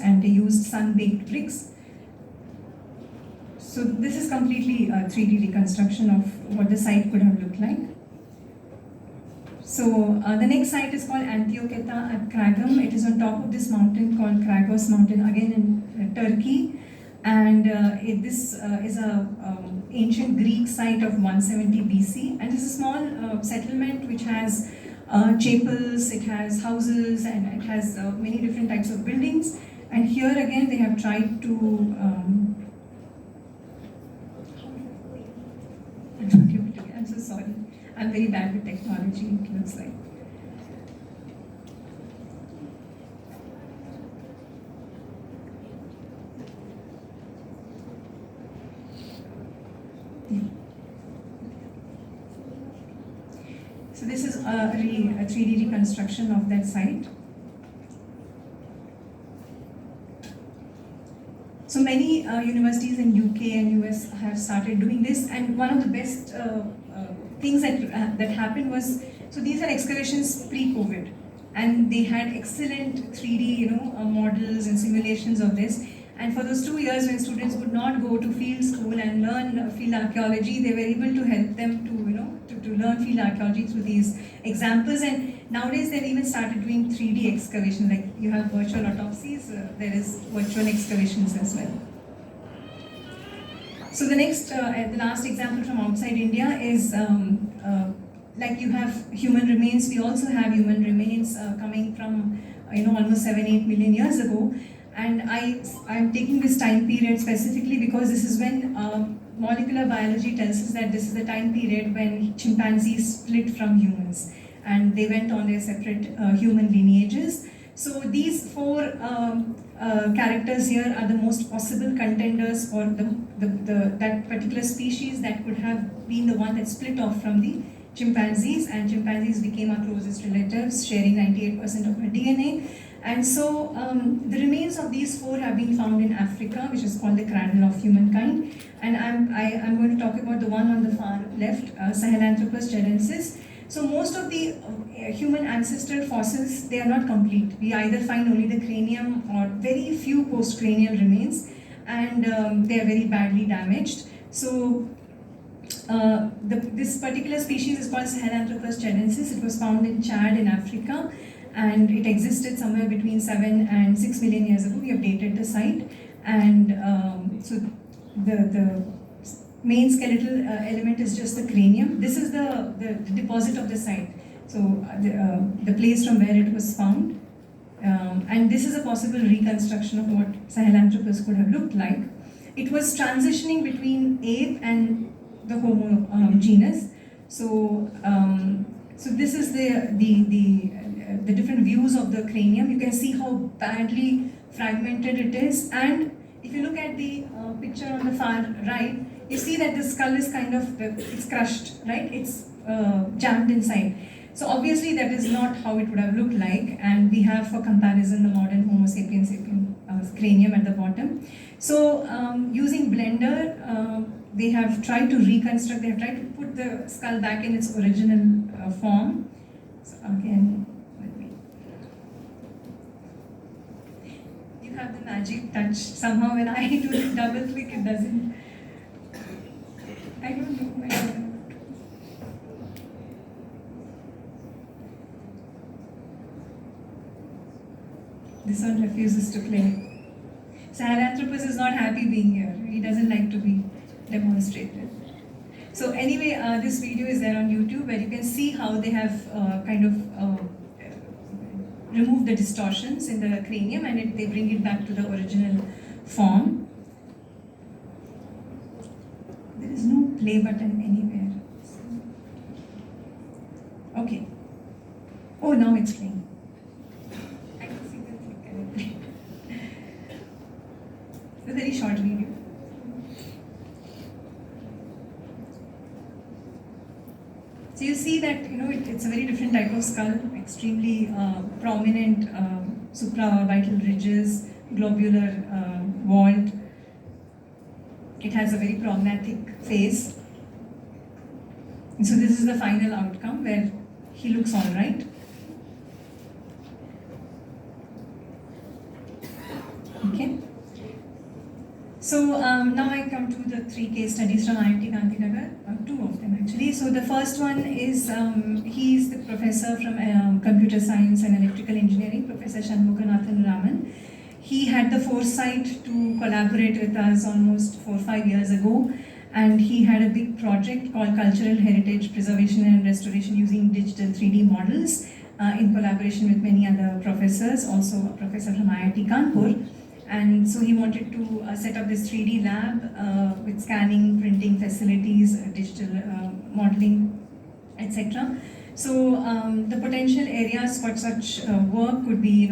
and they used sun-baked bricks. So this is completely a 3D reconstruction of what the site could have looked like. So the next site is called Antiocheta at Kragum. It is on top of this mountain called Kragos mountain, again in Turkey. And this is a ancient Greek site of 170 BC. And it's a small settlement which has chapels, it has houses, and it has many different types of buildings. And here again they have tried to I'm so sorry. I'm very bad with technology, it looks like. Yeah. So this is a 3D reconstruction of that site. So many universities in UK and US have started doing this, and one of the best things that happened was, so these are excavations pre-COVID, and they had excellent 3D models and simulations of this. And for those 2 years when students could not go to field school and learn field archaeology, they were able to help them to learn field archaeology through these examples. And nowadays they've even started doing 3D excavation, like you have virtual autopsies, there is virtual excavations as well. So the next, the last example from outside India is like you have human remains. We also have human remains coming from almost 7-8 million years ago. And I'm taking this time period specifically because this is when molecular biology tells us that this is the time period when chimpanzees split from humans and they went on their separate human lineages. So these 4 characters here are the most possible contenders for that particular species that could have been the one that split off from the chimpanzees, and chimpanzees became our closest relatives, sharing 98% of our DNA. And so the remains of these 4 have been found in Africa, which is called the cradle of humankind. And I'm going to talk about the one on the far left, Sahelanthropus gerensis. So most of the human ancestral fossils, they are not complete. We either find only the cranium or very few postcranial remains, and they are very badly damaged. So this particular species is called Sahelanthropus gerensis. It was found in Chad in Africa, and it existed somewhere between 7 and 6 million years ago. We have dated the site, and so the main skeletal element is just the cranium. This is the deposit of the site, so the place from where it was found, and this is a possible reconstruction of what Sahelanthropus could have looked like. It was transitioning between ape and the Homo genus. So this is the different views of the cranium. You can see how badly fragmented it is, and if you look at the picture on the far right, you see that the skull is kind of, it's crushed, right? It's jammed inside. So obviously that is not how it would have looked like, and we have for comparison the modern Homo sapiens cranium at the bottom. So using Blender, they have tried to reconstruct, they have tried to put the skull back in its original form. So again, you have the magic touch. Somehow when I do this double click, it doesn't. I don't know. This one refuses to play. Sahelanthropus is not happy being here. He doesn't like to be demonstrated. So anyway, this video is there on YouTube where you can see how they have kind of removed the distortions in the cranium, and they bring it back to the original form. There is no play button anywhere. Okay. Oh, now it's playing. I can see the thing. It's a very short video. So you see that it's a very different type of skull, extremely prominent supraorbital ridges, globular vault. It has a very prognatic face. And so this is the final outcome where he looks all right. Okay. So now I come to the 3 case studies from IIT Gandhinagar, 2 of them actually. So the first one is, he is the professor from computer science and electrical engineering, Professor Shanmuganathan Raman. He had the foresight to collaborate with us almost 4 or 5 years ago, and he had a big project called Cultural Heritage Preservation and Restoration using digital 3D models in collaboration with many other professors, also a professor from IIT Kanpur. And so he wanted to set up this 3D lab with scanning, printing facilities, digital modeling, etc. So the potential areas for such work could be,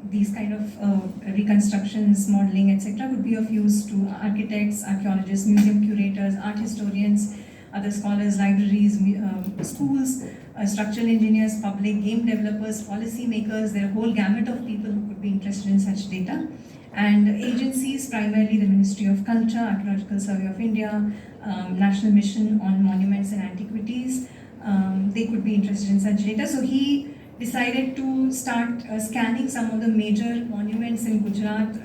these kind of reconstructions, modeling, etc. could be of use to architects, archaeologists, museum curators, art historians, other scholars, libraries, schools, structural engineers, public, game developers, policy makers. There are a whole gamut of people who could be interested in such data. And agencies, primarily the Ministry of Culture, Archaeological Survey of India, National Mission on Monuments and Antiquities, they could be interested in such data. So he decided to start scanning some of the major monuments in Gujarat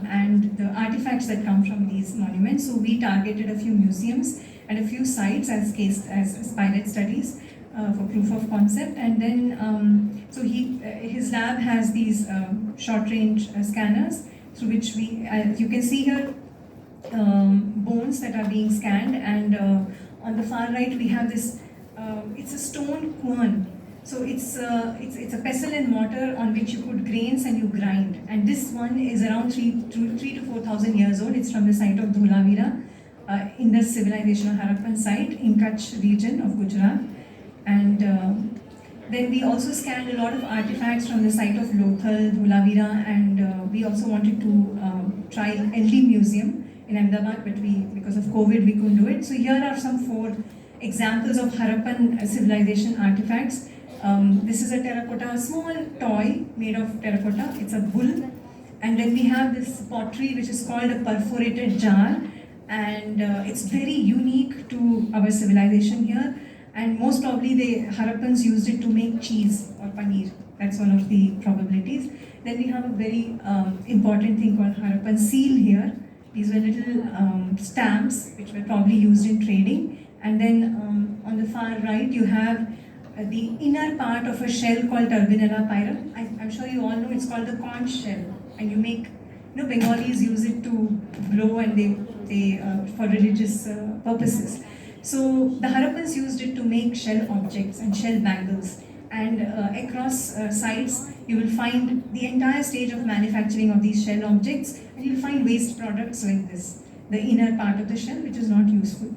and the artifacts that come from these monuments. So we targeted a few museums and a few sites as pilot studies for proof of concept. And then, so his lab has these short-range scanners through which we, you can see here, bones that are being scanned, and on the far right we have this, it's a stone quern. So it's a pestle and mortar on which you put grains and you grind. And this one is around 3 to 4,000 years old. It's from the site of Dholavira, Indus civilization or Harappan site in Kutch region of Gujarat. And then we also scanned a lot of artifacts from the site of Lothal, Dholavira, and we also wanted to try Eldi Museum in Ahmedabad, but because of COVID we couldn't do it. So here are some 4 examples of Harappan civilization artifacts. This is a terracotta, a small toy made of terracotta. It's a bull. And then we have this pottery which is called a perforated jar, and it's very unique to our civilization here. And most probably the Harappans used it to make cheese or paneer. That's one of the probabilities. Then we have a very important thing called Harappan seal here. These were little stamps which were probably used in trading. And then on the far right you have the inner part of a shell called Turbinella pyra. I'm sure you all know it's called the conch shell. And you make, Bengalis use it to blow, and they for religious purposes. So the Harappans used it to make shell objects and shell bangles. And across sites, you will find the entire stage of manufacturing of these shell objects, and you'll find waste products like this, the inner part of the shell, which is not useful.